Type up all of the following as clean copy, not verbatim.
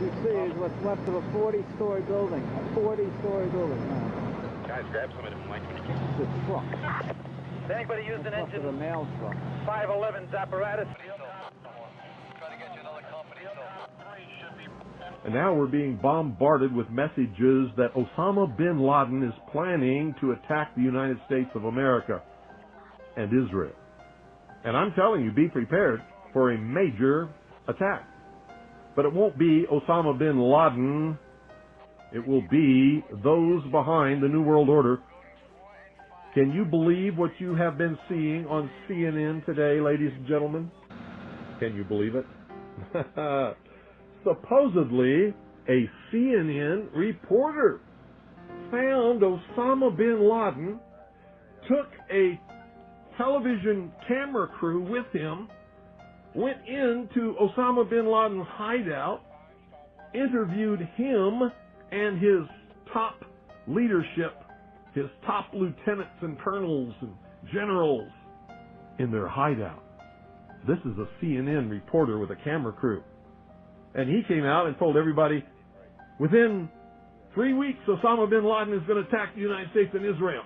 you see is what's left of a 40-story building. A 40-story building. Guys, grab some of them, Mike. It's a truck. Does anybody use an engine? A mail truck. 511's apparatus? And now we're being bombarded with messages that Osama bin Laden is planning to attack the United States of America and Israel. And I'm telling you, be prepared for a major attack. But it won't be Osama bin Laden. It will be those behind the New World Order. Can you believe what you have been seeing on CNN today, ladies and gentlemen? Can you believe it? Supposedly, a CNN reporter found Osama bin Laden, took a television camera crew with him, went into Osama bin Laden's hideout, interviewed him and his top leadership, his top lieutenants and colonels and generals in their hideout. This is a CNN reporter with a camera crew. And he came out and told everybody, within 3 weeks, Osama bin Laden is going to attack the United States and Israel.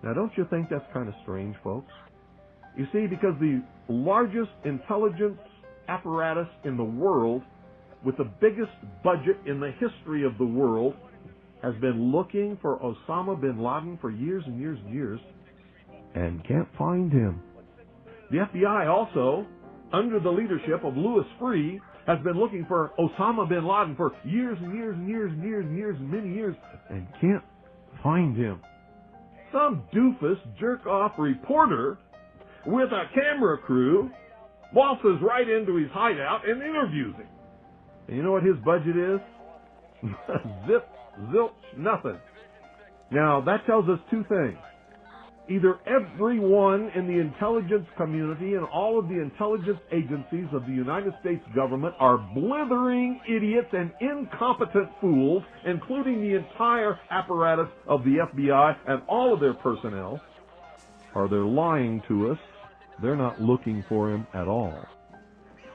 Now, don't you think that's kind of strange, folks? You see, because the largest intelligence apparatus in the world, with the biggest budget in the history of the world, has been looking for Osama bin Laden for years and years and years, and can't find him. The FBI also, under the leadership of Louis Freeh, has been looking for Osama bin Laden for years and years and years and years and years and many years, and can't find him. Some doofus jerk-off reporter with a camera crew waltzes right into his hideout and interviews him. And you know what his budget is? Zip, zilch, nothing. Now, that tells us two things. Either everyone in the intelligence community and all of the intelligence agencies of the United States government are blithering idiots and incompetent fools, including the entire apparatus of the FBI and all of their personnel, or they're lying to us. They're not looking for him at all.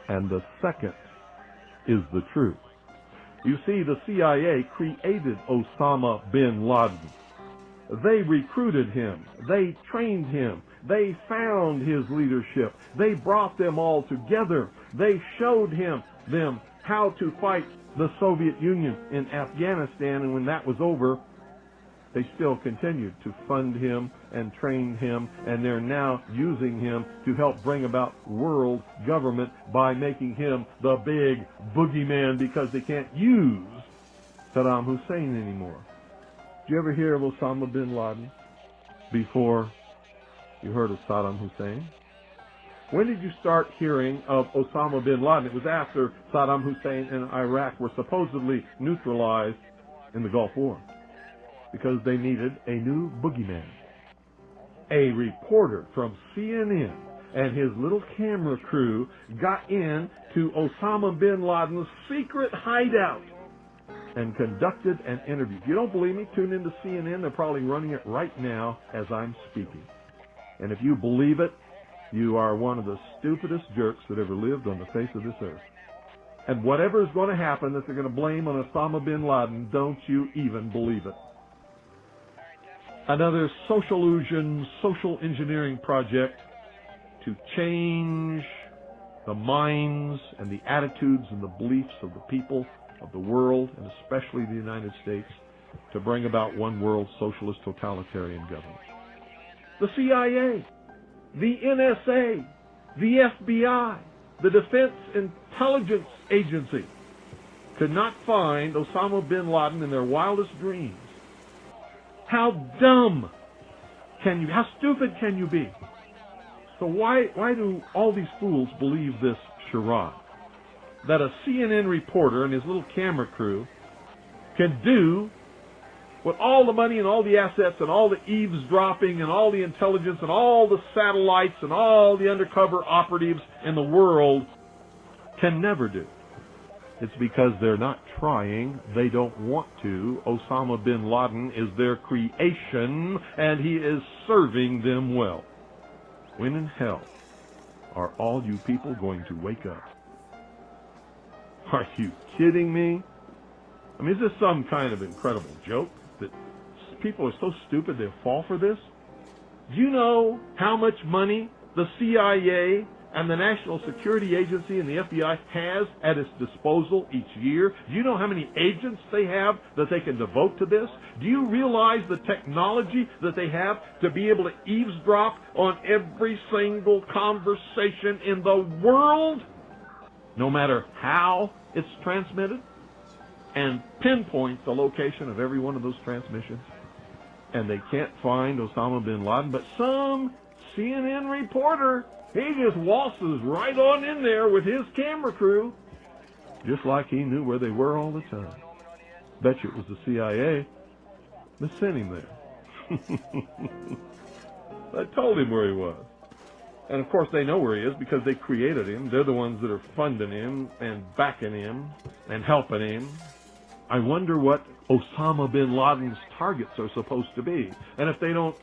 And the second is the truth. You see, the CIA created Osama bin Laden. They recruited him. They trained him. They found his leadership. They brought them all together. They showed them how to fight the Soviet Union in Afghanistan, and when that was over, they still continued to fund him and train him, and they're now using him to help bring about world government by making him the big boogeyman, because they can't use Saddam Hussein anymore. Did you ever hear of Osama bin Laden before you heard of Saddam Hussein? When did you start hearing of Osama bin Laden? It was after Saddam Hussein and Iraq were supposedly neutralized in the Gulf War, because they needed a new boogeyman. A reporter from CNN and his little camera crew got into Osama bin Laden's secret hideout and conducted an interview. If you don't believe me, tune into CNN. They're probably running it right now as I'm speaking. And if you believe it, you are one of the stupidest jerks that ever lived on the face of this earth. And whatever is going to happen that they're going to blame on Osama bin Laden, don't you even believe it. Another social engineering project to change the minds and the attitudes and the beliefs of the people of the world, and especially the United States, to bring about one world socialist totalitarian government. The CIA, the NSA, the FBI, the Defense Intelligence Agency could not find Osama bin Laden in their wildest dreams. How dumb can you be? How stupid can you be? So why do all these fools believe this charade? That a CNN reporter and his little camera crew can do what all the money and all the assets and all the eavesdropping and all the intelligence and all the satellites and all the undercover operatives in the world can never do. It's because they're not trying. They don't want to. Osama bin Laden is their creation, and he is serving them well. When in hell are all you people going to wake up? Are you kidding me? I mean, is this some kind of incredible joke that people are so stupid they'll fall for this? Do you know how much money the CIA and the National Security Agency and the FBI has at its disposal each year? Do you know how many agents they have that they can devote to this? Do you realize the technology that they have to be able to eavesdrop on every single conversation in the world, no matter how it's transmitted, and pinpoint the location of every one of those transmissions? And they can't find Osama bin Laden, but some CNN reporter, he just waltzes right on in there with his camera crew, just like he knew where they were all the time. Bet you it was the CIA that sent him there. I told him where he was. And of course they know where he is because they created him. They're the ones that are funding him and backing him and helping him. I wonder what Osama bin Laden's targets are supposed to be. And if they don't,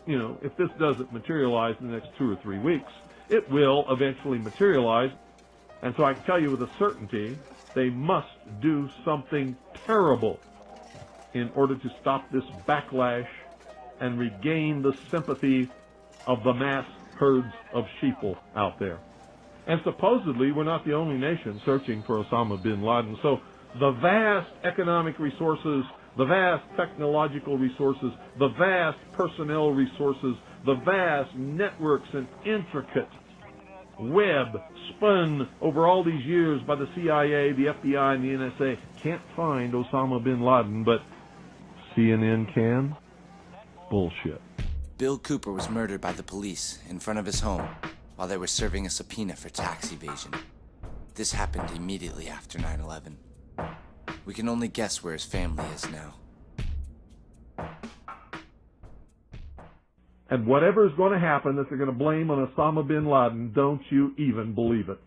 if this doesn't materialize in the next 2 or 3 weeks, it will eventually materialize. And so I can tell you with a certainty, they must do something terrible in order to stop this backlash and regain the sympathy of the mass herds of sheeple out there. And supposedly we're not the only nation searching for Osama bin Laden. So the vast economic resources, the vast technological resources, the vast personnel resources, the vast networks and intricate web spun over all these years by the CIA, the FBI, and the NSA can't find Osama bin Laden, but CNN can? Bullshit. Bill Cooper was murdered by the police in front of his home while they were serving a subpoena for tax evasion. This happened immediately after 9/11. We can only guess where his family is now. And whatever is going to happen that they're going to blame on Osama bin Laden, don't you even believe it.